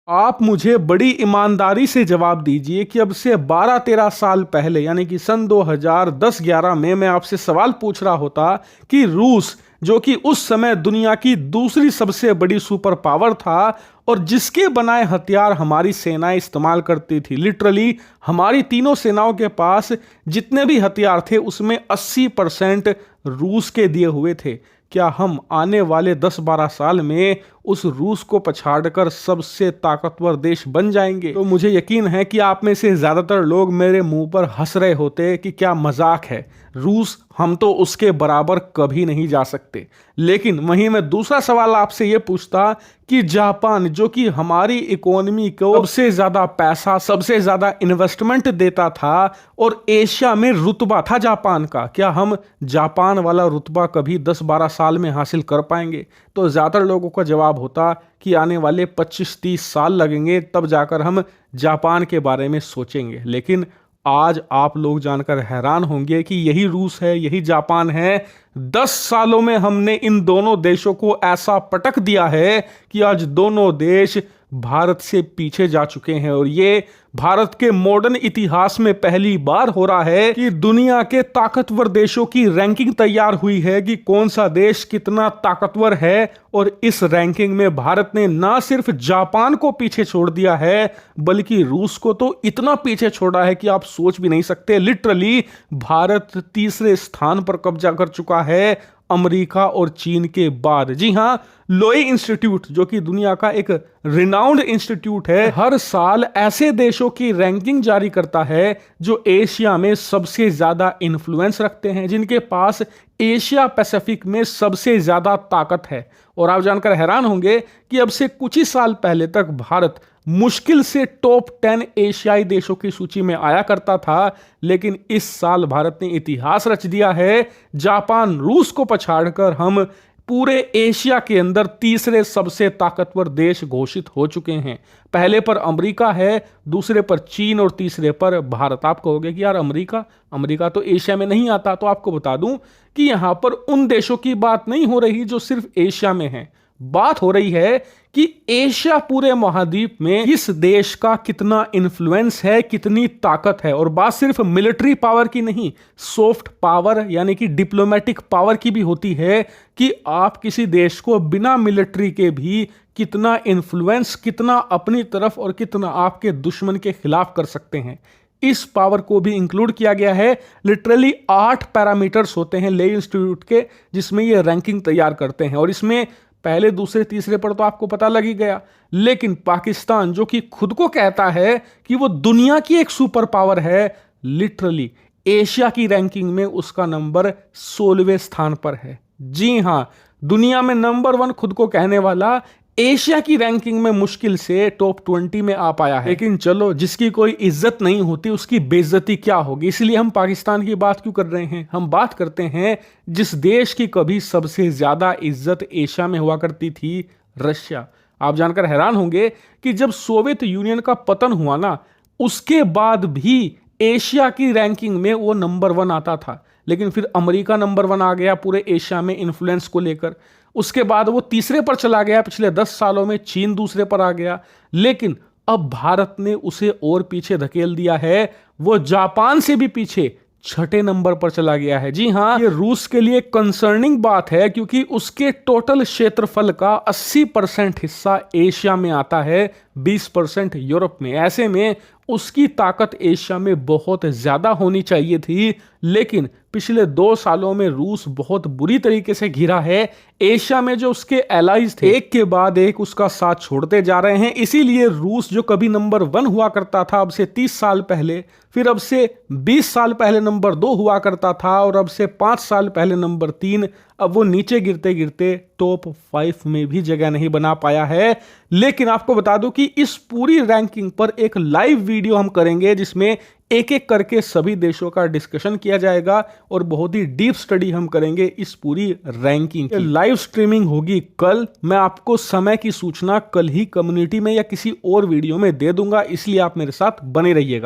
आप मुझे बड़ी ईमानदारी से जवाब दीजिए कि अब से 12-13 साल पहले यानी कि सन 2010-11 में मैं आपसे सवाल पूछ रहा होता कि रूस जो कि उस समय दुनिया की दूसरी सबसे बड़ी सुपर पावर था और जिसके बनाए हथियार हमारी सेनाएं इस्तेमाल करती थी, लिटरली हमारी तीनों सेनाओं के पास जितने भी हथियार थे उसमें 80% रूस के दिए हुए थे। क्या हम आने वाले 10-12 साल में उस रूस को पछाड़कर सबसे ताकतवर देश बन जाएंगे? तो मुझे यकीन है कि आप में से ज्यादातर लोग मेरे मुंह पर हंस रहे होते कि क्या मजाक है, रूस हम तो उसके बराबर कभी नहीं जा सकते। लेकिन वहीं मैं दूसरा सवाल आपसे यह पूछता कि जापान जो कि हमारी इकोनॉमी को सबसे ज्यादा पैसा, सबसे ज्यादा इन्वेस्टमेंट देता था और एशिया में रुतबा था जापान का, क्या हम जापान वाला रुतबा कभी 10-12 साल में हासिल कर पाएंगे? तो ज्यादातर लोगों का जवाब होता कि आने वाले 25-30 साल लगेंगे, तब जाकर हम जापान के बारे में सोचेंगे। लेकिन आज आप लोग जानकर हैरान होंगे कि यही रूस है, यही जापान है। 10 सालों में हमने इन दोनों देशों को ऐसा पटक दिया है कि आज दोनों देश भारत से पीछे जा चुके हैं और ये भारत के मॉडर्न इतिहास में पहली बार हो रहा है कि दुनिया के ताकतवर देशों की रैंकिंग तैयार हुई है कि कौन सा देश कितना ताकतवर है। और इस रैंकिंग में भारत ने ना सिर्फ जापान को पीछे छोड़ दिया है बल्कि रूस को तो इतना पीछे छोड़ा है कि आप सोच भी नहीं सकते। लिटरली भारत तीसरे स्थान पर कब्जा कर चुका है अमेरिका और चीन के बाद। जी हां, लोई इंस्टीट्यूट जो कि दुनिया का एक रिनाउंड इंस्टीट्यूट है, हर साल ऐसे देशों की रैंकिंग जारी करता है जो एशिया में सबसे ज्यादा इन्फ्लुएंस रखते हैं, जिनके पास एशिया पैसिफिक में सबसे ज्यादा ताकत है। और आप जानकर हैरान होंगे कि अब से कुछ ही साल पहले तक भारत मुश्किल से टॉप 10 एशियाई देशों की सूची में आया करता था, लेकिन इस साल भारत ने इतिहास रच दिया है। जापान, रूस को पछाड़कर हम पूरे एशिया के अंदर तीसरे सबसे ताकतवर देश घोषित हो चुके हैं। पहले पर अमेरिका है, दूसरे पर चीन और तीसरे पर भारत। आप कहोगे कि यार अमेरिका तो एशिया में नहीं आता। तो आपको बता दूं कि यहां पर उन देशों की बात नहीं हो रही जो सिर्फ एशिया में है, बात हो रही है कि एशिया पूरे महाद्वीप में इस देश का कितना इन्फ्लुएंस है, कितनी ताकत है। और बात सिर्फ मिलिट्री पावर की नहीं, सॉफ्ट पावर यानी कि डिप्लोमेटिक पावर की भी होती है कि आप किसी देश को बिना मिलिट्री के भी कितना इन्फ्लुएंस, कितना अपनी तरफ और कितना आपके दुश्मन के खिलाफ कर सकते हैं। इस पावर को भी इंक्लूड किया गया है। लिटरली 8 पैरामीटर्स होते हैं लेई इंस्टीट्यूट के जिसमें ये रैंकिंग तैयार करते हैं और इसमें पहले, दूसरे, तीसरे पर तो आपको पता लग ही गया। लेकिन पाकिस्तान जो कि खुद को कहता है कि वो दुनिया की एक सुपर पावर है, लिटरली एशिया की रैंकिंग में उसका नंबर 16वें स्थान पर है। जी हां, दुनिया में नंबर 1 खुद को कहने वाला एशिया की रैंकिंग में मुश्किल से टॉप 20 में आ पाया है। लेकिन चलो, जिसकी कोई इज्जत नहीं होती उसकी बेइज्जती क्या होगी, इसलिए हम पाकिस्तान की बात क्यों कर रहे हैं। हम बात करते हैं जिस देश की कभी सबसे ज्यादा इज्जत एशिया में हुआ करती थी, रशिया। आप जानकर हैरान होंगे कि जब सोवियत यूनियन का पतन हुआ ना, उसके बाद भी एशिया की रैंकिंग में वो नंबर 1 आता था। लेकिन फिर अमेरिका नंबर 1 आ गया पूरे एशिया में इन्फ्लुएंस को लेकर। उसके बाद वो तीसरे पर चला गया, पिछले 10 सालों में चीन दूसरे पर आ गया। लेकिन अब भारत ने उसे और पीछे धकेल दिया है, वो जापान से भी पीछे 6ठे नंबर पर चला गया है। जी हां, ये रूस के लिए कंसर्निंग बात है क्योंकि उसके टोटल क्षेत्रफल का 80% हिस्सा एशिया में आता है, 20% यूरोप में। ऐसे में उसकी ताकत एशिया में बहुत ज्यादा होनी चाहिए थी, लेकिन पिछले 2 सालों में रूस बहुत बुरी तरीके से घिरा है। एशिया में जो उसके एलाइज थे एक के बाद एक उसका साथ छोड़ते जा रहे हैं। इसीलिए रूस जो कभी नंबर 1 हुआ करता था अब से 30 साल पहले, फिर अब से 20 साल पहले नंबर 2 हुआ करता था और अब से 5 साल पहले नंबर 3, अब वो नीचे गिरते गिरते टॉप 5 में भी जगह नहीं बना पाया है। लेकिन आपको बता दूं कि इस पूरी रैंकिंग पर एक लाइव वीडियो हम करेंगे जिसमें एक एक करके सभी देशों का डिस्कशन किया जाएगा और बहुत ही डीप स्टडी हम करेंगे इस पूरी रैंकिंग की। लाइव स्ट्रीमिंग होगी कल। मैं आपको समय की सूचना कल ही कम्युनिटी में या किसी और वीडियो में दे दूंगा, इसलिए आप मेरे साथ बने रहिएगा।